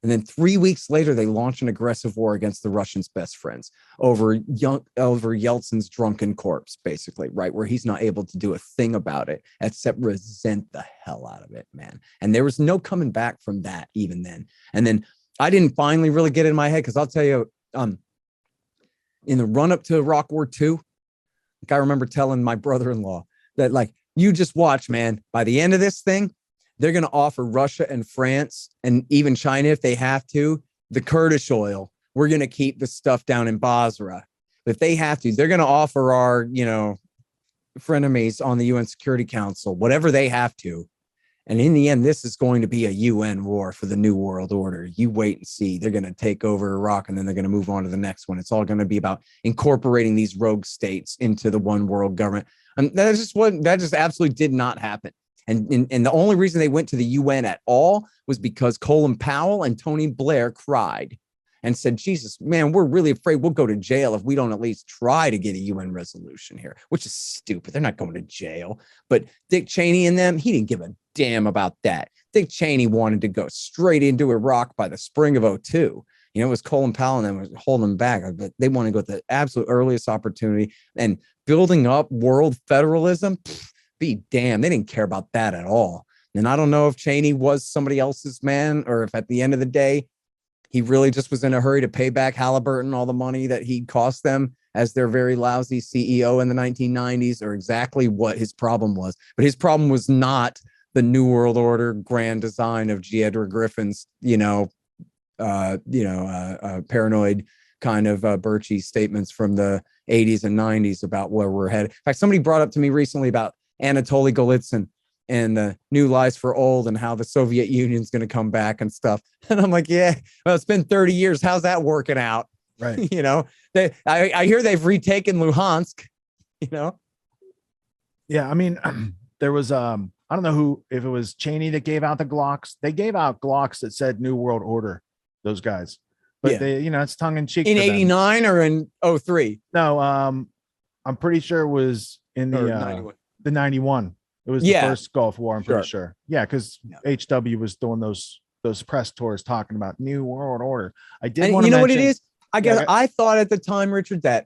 And then 3 weeks later, they launched an aggressive war against the Russians' best friends over Yeltsin's drunken corpse, basically, right? Where he's not able to do a thing about it except resent the hell out of it, man. And there was no coming back from that even then. And then I didn't finally really get it in my head, because I'll tell you, in the run up to Iraq War II, like I remember telling my brother-in-law that, like, you just watch, man, by the end of this thing, they're going to offer Russia and France and even China, if they have to, the Kurdish oil. We're going to keep the stuff down in Basra. If they have to, they're going to offer our, frenemies on the UN Security Council, whatever they have to. And in the end, this is going to be a UN war for the New World Order. You wait and see. They're going to take over Iraq, and then they're going to move on to the next one. It's all going to be about incorporating these rogue states into the one world government. And that just absolutely did not happen. And the only reason they went to the UN at all was because Colin Powell and Tony Blair cried and said, Jesus, man, we're really afraid we'll go to jail if we don't at least try to get a UN resolution here, which is stupid. They're not going to jail. But Dick Cheney and them, he didn't give a damn about that. Dick Cheney wanted to go straight into Iraq by the spring of 02. It was Colin Powell and them was holding them back, but they want to go at the absolute earliest opportunity, and building up world federalism. Be damned. They didn't care about that at all. And I don't know if Cheney was somebody else's man, or if at the end of the day, he really just was in a hurry to pay back Halliburton all the money that he cost them as their very lousy CEO in the 1990s, or exactly what his problem was. But his problem was not the New World Order grand design of G. Edward Griffin's, paranoid kind of Birchie statements from the 80s and 90s about where we're headed. In fact, somebody brought up to me recently about Anatoly Golitsyn and the New Lies for Old and how the Soviet Union's going to come back and stuff. And I'm like, yeah, well, it's been 30 years. How's that working out? Right. I hear they've retaken Luhansk, Yeah. I mean, there was, I don't know if it was Cheney that gave out the Glocks. They gave out Glocks that said New World Order, those guys. But yeah, they, it's tongue in cheek. In 89 or in 03? No, I'm pretty sure it was in the 91. It was the first Gulf War, I'm pretty sure. Yeah, because HW was doing those press tours talking about New World Order. I did want to mention, what it is? I guess I thought at the time, Richard, that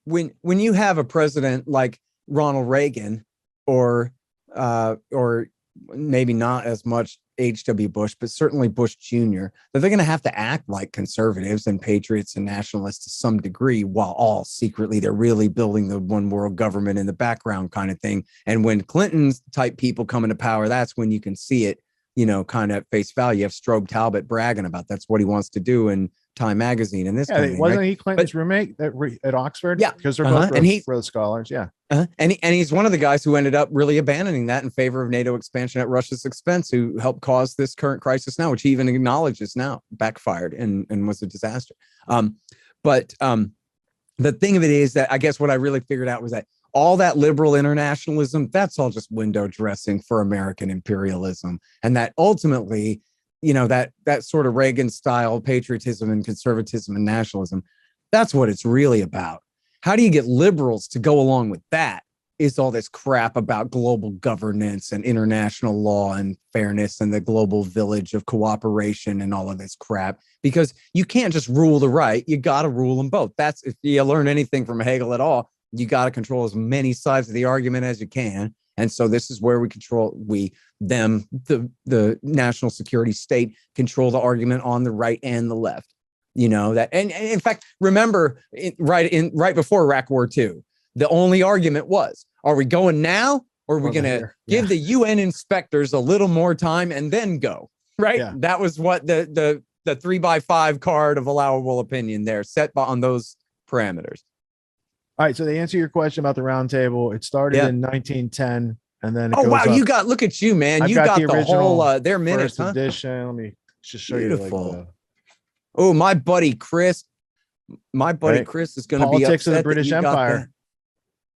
when you have a president like Ronald Reagan or or maybe not as much H.W. Bush, but certainly Bush Jr., that they're going to have to act like conservatives and patriots and nationalists to some degree, while all secretly they're really building the one world government in the background kind of thing. And when Clinton's type people come into power, that's when you can see it, kind of at face value. You have Strobe Talbot bragging about that's what he wants to do in Time Magazine and this kind of thing, wasn't right? he Clinton's roommate at Oxford? Yeah, because they're both Rhodes Scholars. Yeah. And he's one of the guys who ended up really abandoning that in favor of NATO expansion at Russia's expense, who helped cause this current crisis now, which he even acknowledges now backfired and was a disaster. But the thing of it is that I guess what I really figured out was that all that liberal internationalism, that's all just window dressing for American imperialism. And that ultimately, that sort of Reagan style patriotism and conservatism and nationalism, that's what it's really about. How do you get liberals to go along with that? Is all this crap about global governance and international law and fairness and the global village of cooperation and all of this crap, because you can't just rule the right. You got to rule them both. That's, if you learn anything from Hegel at all, you got to control as many sides of the argument as you can. And so this is where we control, the national security state control the argument on the right and the left. That, and in fact, remember right before Iraq War II, the only argument was, are we going now, or are we going to give the UN inspectors a little more time and then go? Right. Yeah. That was what the 3x5 card of allowable opinion there set on those parameters. All right. So to answer your question about the round table, it started in 1910. And then look at you, man. You got the whole their minutes, first edition. Let me just show you. Oh, my buddy Chris. Chris is going to be politics of the British Empire.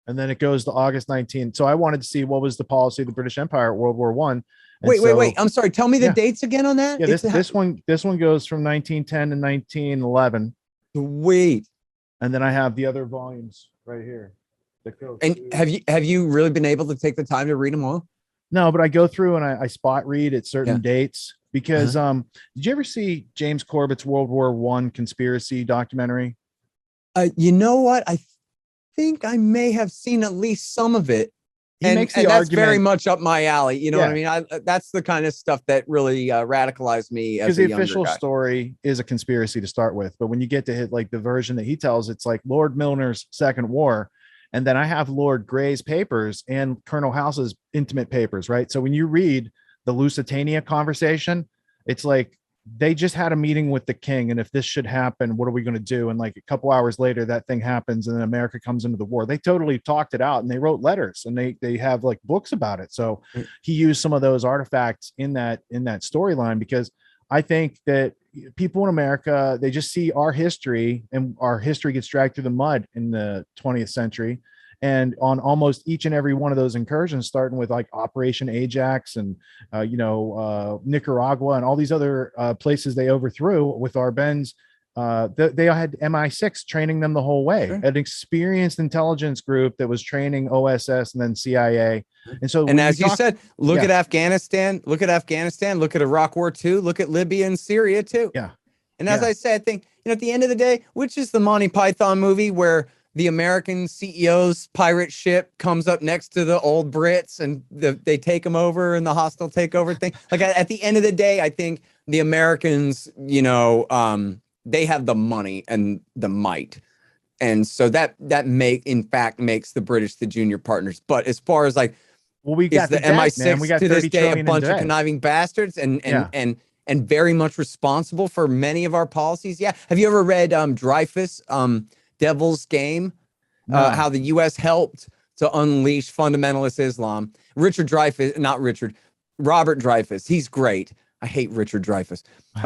And then it goes to August 19th. So I wanted to see what was the policy of the British Empire at World War One. Wait. I'm sorry. Tell me the dates again on that. Yeah, this one goes from 1910 to 1911. Sweet. And then I have the other volumes right here. And have you really been able to take the time to read them all? No, but I go through and I spot read at certain dates. Because did you ever see James Corbett's World War One conspiracy documentary? You know what? I think I may have seen at least some of it. He makes the argument. That's very much up my alley. You know what I mean? That's the kind of stuff that really radicalized me as a younger guy. Because the official story is a conspiracy to start with. But when you get to hit like the version that he tells, it's like Lord Milner's Second War. And then I have Lord Grey's papers and Colonel House's intimate papers, right? So when you read the Lusitania conversation, it's like they just had a meeting with the king, and if this should happen, what are we going to do? And like a couple hours later, that thing happens, and then America comes into the war. They totally talked it out, and they wrote letters, and they have like books about it. So he used some of those artifacts in that storyline, because I think that people in America, they just see our history, and our history gets dragged through the mud in the 20th century. And on almost each and every one of those incursions, starting with like Operation Ajax and, Nicaragua and all these other places they overthrew with Arbenz, they had MI6 training them the whole way, an experienced intelligence group that was training OSS and then CIA. And so, and as you said, look at Afghanistan, look at Iraq War II, look at Libya and Syria too. Yeah. And as I said, I think, at the end of the day, which is the Monty Python movie where the American CEO's pirate ship comes up next to the old Brits and they take them over and the hostile takeover thing. Like at the end of the day, I think the Americans, they have the money and the might. And so that makes the British the junior partners. But as far as like, we got the MI6 we got to this day a bunch of conniving bastards and very much responsible for many of our policies. Yeah. Have you ever read Dreyfus, Devil's Game, how the U.S. helped to unleash fundamentalist Islam? Robert Dreyfus. He's great. I hate Richard Dreyfus.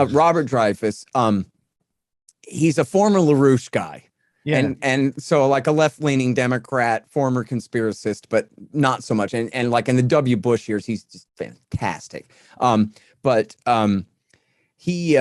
Robert Dreyfus. He's a former LaRouche guy. Yeah. And so like a left-leaning Democrat, former conspiracist, but not so much. And like in the W. Bush years, he's just fantastic. He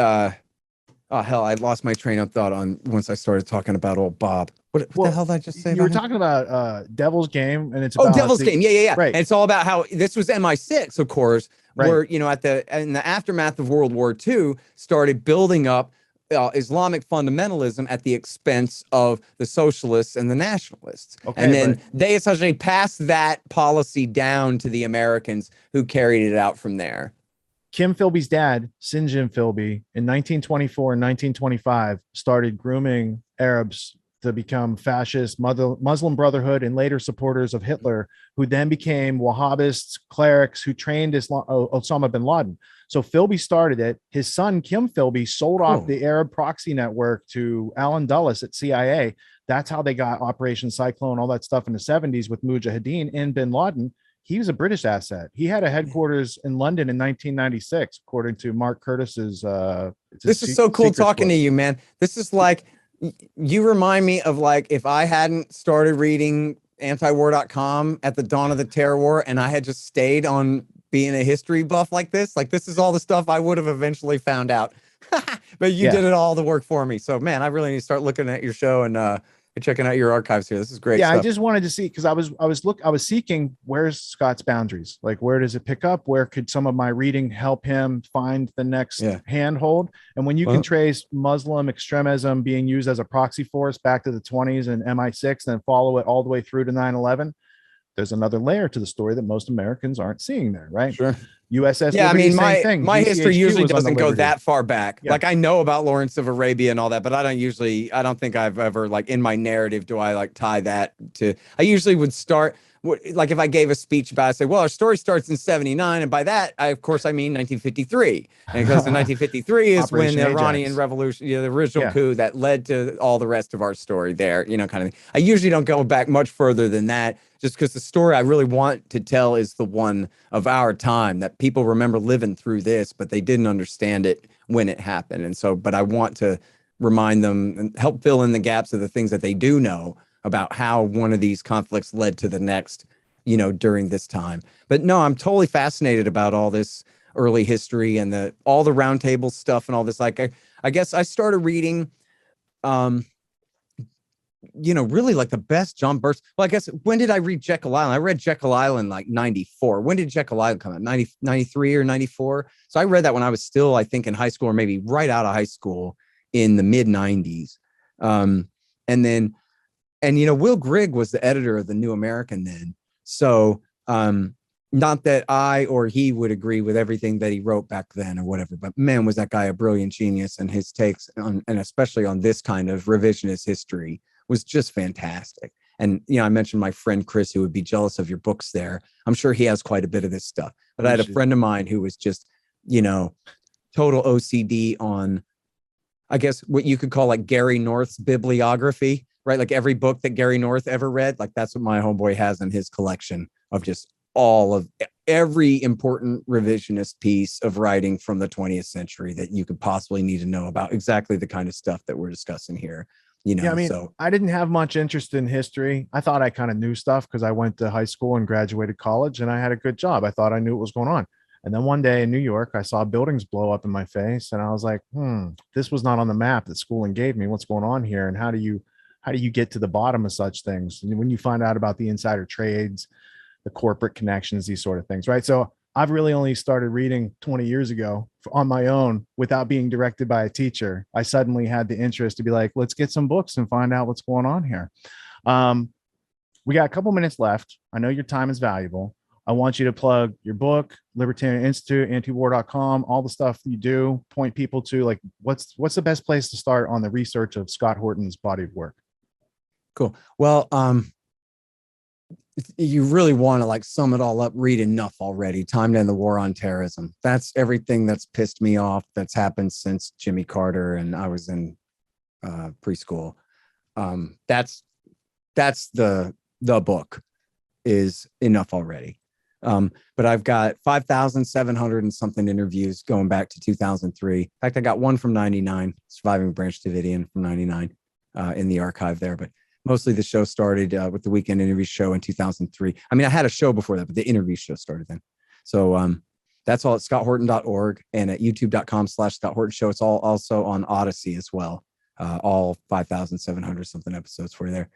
oh, hell, I lost my train of thought once I started talking about old Bob. What the hell did I just say? You were talking about Devil's Game, and it's about Devil's Game. Yeah. Right. And it's all about how this was MI6, of course, where, in the aftermath of World War II, started building up Islamic fundamentalism at the expense of the socialists and the nationalists. Okay, And then they essentially passed that policy down to the Americans, who carried it out from there. Kim Philby's dad, Sinjin Philby, in 1924 and 1925, started grooming Arabs to become fascist Muslim Brotherhood and later supporters of Hitler, who then became Wahhabists, clerics who trained Osama bin Laden. So Philby started it. His son, Kim Philby, sold off the Arab proxy network to Alan Dulles at CIA. That's how they got Operation Cyclone, all that stuff in the 70s with Mujahideen and bin Laden. He was a British asset. He had a headquarters in London in 1996, according to Mark Curtis's. This is so cool talking to you, man. This is like, you remind me of like if I hadn't started reading antiwar.com at the dawn of the terror war and I had just stayed on being a history buff like this is all the stuff I would have eventually found out. But you did it all the work for me. So man, I really need to start looking at your show and checking out your archives here. This is great. Yeah, stuff. I just wanted to see, because I was seeking, where's Scott's boundaries? Like, where does it pick up? Where could some of my reading help him find the next handhold? And when you can trace Muslim extremism being used as a proxy force back to the 20s and MI6, and follow it all the way through to 9/11, there's another layer to the story that most Americans aren't seeing there, right? Sure. USS yeah, Liberty, I mean, my GCHQ history usually doesn't go Liberty. that far back. Yeah. Like I know about Lawrence of Arabia and all that, but I don't think I've ever, like in my narrative, do I like tie that to, I usually would start, like if I gave a speech about it, I say, well, our story starts in 79. And by that, of course, I mean 1953. And because in 1953 is when the Iranian Revolution, the original coup that led to all the rest of our story there, kind of thing. I usually don't go back much further than that, just because the story I really want to tell is the one of our time, that people remember living through this, but they didn't understand it when it happened. And so, but I want to remind them and help fill in the gaps of the things that they do know about how one of these conflicts led to the next, during this time. But no, I'm totally fascinated about all this early history and all the roundtable stuff and all this. Like, I guess I started reading, really like the best John Burns. Well, I guess, when did I read Jekyll Island? I read Jekyll Island like 94. When did Jekyll Island come out? 93 or 94? So I read that when I was still, I think, in high school, or maybe right out of high school in the mid 90s. And Will Grigg was the editor of the New American then. So not that I or he would agree with everything that he wrote back then or whatever, but man, was that guy a brilliant genius, and his takes on, and especially on this kind of revisionist history, was just fantastic. And, I mentioned my friend Chris, who would be jealous of your books there. I'm sure he has quite a bit of this stuff. But I had a friend of mine who was just, total OCD on, I guess, what you could call like Gary North's bibliography, right? Like every book that Gary North ever read, like that's what my homeboy has in his collection of just all of every important revisionist piece of writing from the 20th century that you could possibly need to know about exactly the kind of stuff that we're discussing here. I didn't have much interest in history. I thought I kind of knew stuff because I went to high school and graduated college and I had a good job. I thought I knew what was going on. And then one day in New York, I saw buildings blow up in my face and I was like, this was not on the map that schooling gave me. What's going on here? And how do you get to the bottom of such things? And when you find out about the insider trades, the corporate connections, these sort of things, right? So I've really only started reading 20 years ago on my own without being directed by a teacher. I suddenly had the interest to be like, let's get some books and find out what's going on here. We got a couple minutes left. I know your time is valuable. I want you to plug your book, Libertarian Institute, antiwar.com, all the stuff you do, point people to like, what's the best place to start on the research of Scott Horton's body of work? Cool. Well, you really want to like sum it all up, read enough already. Time to End the War on Terrorism. That's everything that's pissed me off that's happened since Jimmy Carter and I was in preschool. That's the book is enough already. But I've got 5,700 and something interviews going back to 2003. In fact, I got one from 99, Surviving Branch Davidian from 99 in the archive there. But mostly the show started with the Weekend Interview Show in 2003. I mean, I had a show before that, but the interview show started then. So that's all at scotthorton.org and at youtube.com/Scott Horton Show. It's all also on Odyssey as well. All 5,700 something episodes for you there.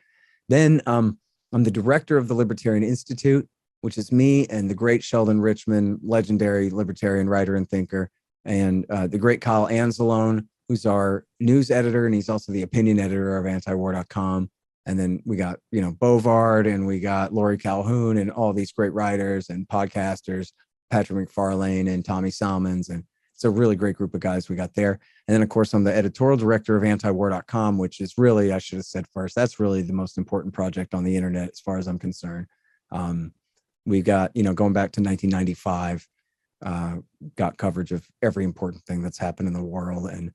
Then I'm the director of the Libertarian Institute, which is me and the great Sheldon Richman, legendary libertarian writer and thinker, and the great Kyle Anzalone, who's our news editor, and he's also the opinion editor of antiwar.com. And then we got, Bovard, and we got Lori Calhoun, and all these great writers and podcasters, Patrick McFarlane and Tommy Salmons. And it's a really great group of guys we got there. And then, of course, I'm the editorial director of antiwar.com, which is really, I should have said first, that's really the most important project on the internet as far as I'm concerned. We've got, going back to 1995, got coverage of every important thing that's happened in the world. And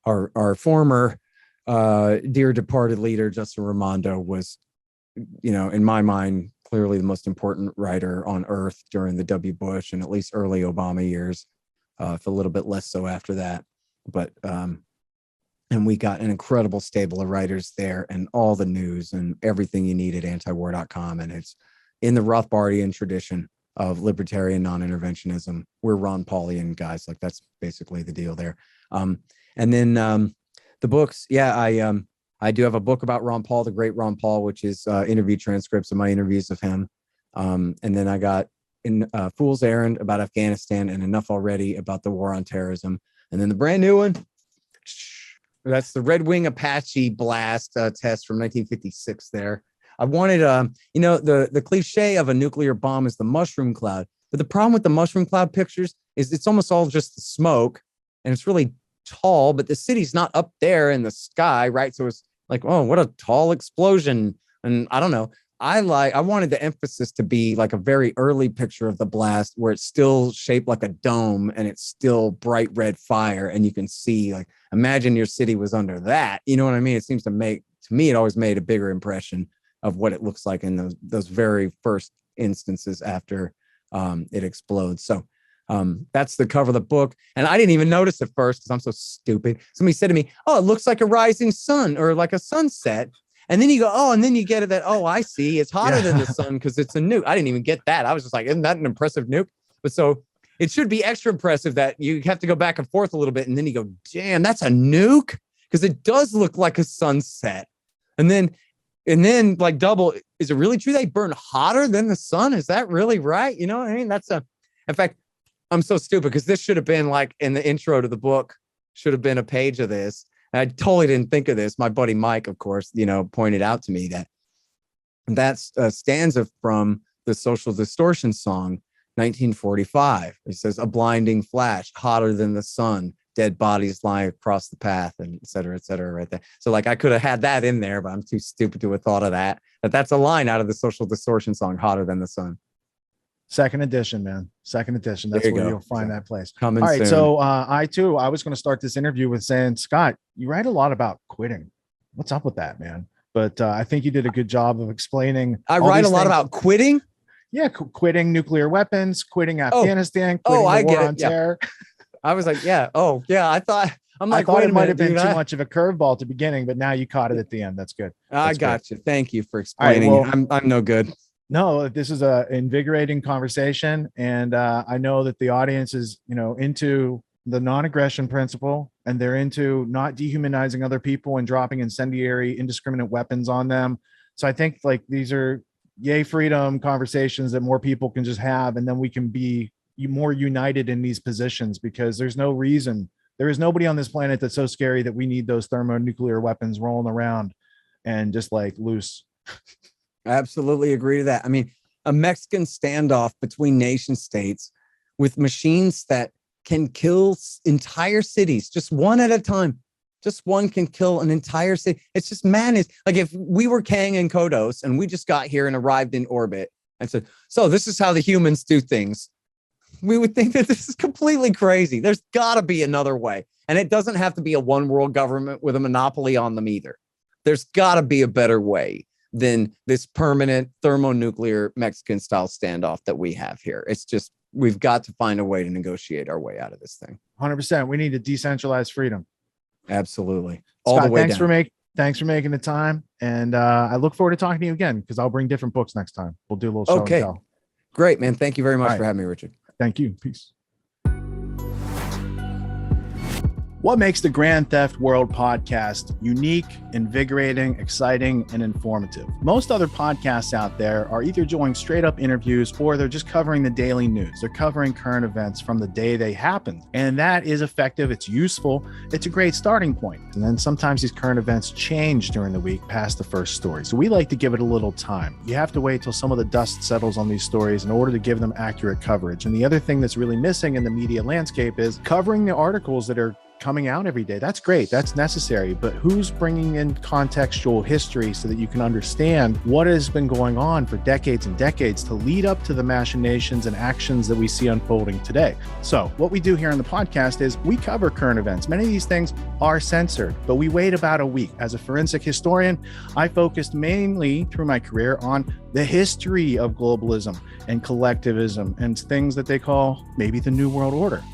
our former dear departed leader, Justin Raimondo, was, in my mind, clearly the most important writer on earth during the W. Bush and at least early Obama years, if a little bit less so after that. But and we got an incredible stable of writers there, and all the news and everything you need at antiwar.com. And it's in the Rothbardian tradition of libertarian non-interventionism. We're Ron Paulian guys. Like, that's basically the deal there. And then the books. Yeah, I do have a book about Ron Paul, the great Ron Paul, which is interview transcripts of my interviews of him. And then I got in Fool's Errand about Afghanistan, and Enough Already about the war on terrorism. And then the brand new one, that's the Red Wing Apache blast test from 1956 there. I wanted, the cliche of a nuclear bomb is the mushroom cloud. But the problem with the mushroom cloud pictures is it's almost all just the smoke, and it's really tall, but the city's not up there in the sky, right? So it's like, oh, what a tall explosion. And I don't know. I wanted the emphasis to be like a very early picture of the blast where it's still shaped like a dome and it's still bright red fire. And you can see, like, imagine your city was under that. You know what I mean? It seems to me, it always made a bigger impression of what it looks like in those very first instances after it explodes. So that's the cover of the book. And I didn't even notice at first because I'm so stupid. Somebody said to me, oh, it looks like a rising sun or like a sunset. And then you go, oh, and then you get it that, oh, I see. It's hotter than the sun because it's a nuke. I didn't even get that. I was just like, isn't that an impressive nuke? But so it should be extra impressive that you have to go back and forth a little bit. And then you go, damn, that's a nuke? Because it does look like a sunset. And then like double, is it really true they burn hotter than the sun? Is that really right? You know what I mean? In fact, I'm so stupid because this should have been like in the intro to the book, should have been a page of this. And I totally didn't think of this. My buddy Mike, of course, pointed out to me that's a stanza from the Social Distortion song, 1945. It says, a blinding flash, hotter than the sun, dead bodies lying across the path, and et cetera, right there. So like I could have had that in there, but I'm too stupid to have thought of that. But that's a line out of the Social Distortion song, hotter than the sun. Second edition, man. Second edition. That's where you'll find that place. Coming All right. soon. So I was going to start this interview with saying, Scott, you write a lot about quitting. What's up with that, man? But I think you did a good job of explaining. I write a lot about quitting. Yeah. Quitting nuclear weapons, quitting Afghanistan, quitting I the war get on it. terror. I was like, yeah. Oh, yeah. I thought it might have been too much of a curveball at the beginning, but now you caught it at the end. That's good. I got you. Thank you for explaining. Right, well, I'm no good. No, this is a invigorating conversation. And I know that the audience is, into the non-aggression principle, and they're into not dehumanizing other people and dropping incendiary, indiscriminate weapons on them. So I think like these are yay freedom conversations that more people can just have. And then we can be more united in these positions, because there is nobody on this planet that's so scary that we need those thermonuclear weapons rolling around and just like loose. I absolutely agree to that. I mean, a Mexican standoff between nation states with machines that can kill entire cities, just one at a time. Just one can kill an entire city. It's just madness. Like if we were Kang and Kodos and we just got here and arrived in orbit and said, so this is how the humans do things, we would think that this is completely crazy. There's got to be another way. And it doesn't have to be a one world government with a monopoly on them either. There's got to be a better way than this permanent thermonuclear Mexican style standoff that we have here. It's just, we've got to find a way to negotiate our way out of this thing. 100%. We need to decentralize freedom. Absolutely. All Scott, the way thanks down. Thanks for making the time. And I look forward to talking to you again, because I'll bring different books next time. We'll do a little show and tell. Great, man. Thank you very much for having me, Richard. Thank you. Peace. What makes the Grand Theft World podcast unique, invigorating, exciting, and informative? Most other podcasts out there are either doing straight up interviews or they're just covering the daily news. They're covering current events from the day they happened. And that is effective. It's useful. It's a great starting point. And then sometimes these current events change during the week past the first story. So we like to give it a little time. You have to wait till some of the dust settles on these stories in order to give them accurate coverage. And the other thing that's really missing in the media landscape is covering the articles that are coming out every day. That's great. That's necessary. But who's bringing in contextual history so that you can understand what has been going on for decades and decades to lead up to the machinations and actions that we see unfolding today? So what we do here on the podcast is we cover current events. Many of these things are censored, but we wait about a week. As a forensic historian, I focused mainly through my career on the history of globalism and collectivism and things that they call maybe the New World Order.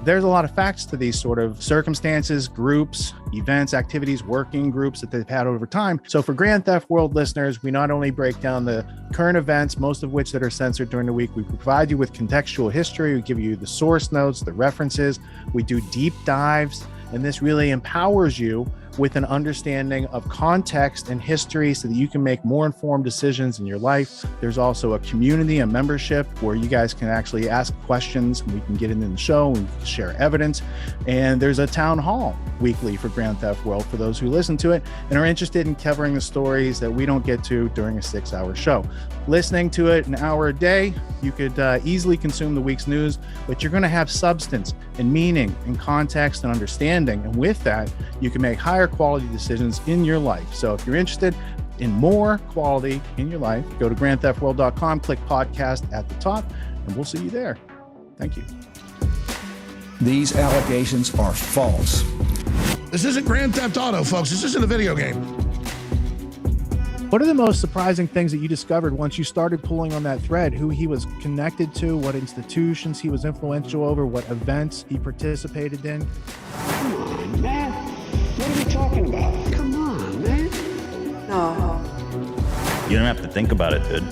There's a lot of facts to these sort of circumstances, groups, events, activities, working groups that they've had over time. So for Grand Theft World listeners, we not only break down the current events, most of which that are censored during the week, we provide you with contextual history, we give you the source notes, the references, we do deep dives, and this really empowers you with an understanding of context and history so that you can make more informed decisions in your life. There's also a community, a membership where you guys can actually ask questions and we can get into the show and share evidence. And there's a town hall weekly for Grand Theft World for those who listen to it and are interested in covering the stories that we don't get to during a 6-hour show. Listening to it an hour a day, you could easily consume the week's news, but you're going to have substance and meaning and context and understanding. And with that, you can make higher quality decisions in your life. So if you're interested in more quality in your life, go to grandtheftworld.com, click podcast at the top, and we'll see you there. Thank you. These allegations are false. This isn't Grand Theft Auto, folks. This isn't a video game. What are the most surprising things that you discovered once you started pulling on that thread? Who he was connected to, what institutions he was influential over, what events he participated in? Come on, man. What are we talking about? Come on, man. No. You don't have to think about it, dude.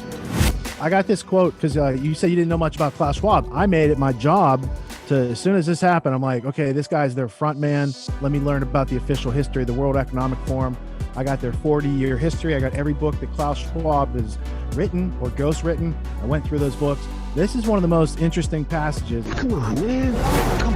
I got this quote because you said you didn't know much about Klaus Schwab. I made it my job to, as soon as this happened, I'm like, okay, this guy's their front man. Let me learn about the official history of the World Economic Forum. I got their 40-year history. I got every book that Klaus Schwab has written or ghostwritten. I went through those books. This is one of the most interesting passages. Come on, man. Come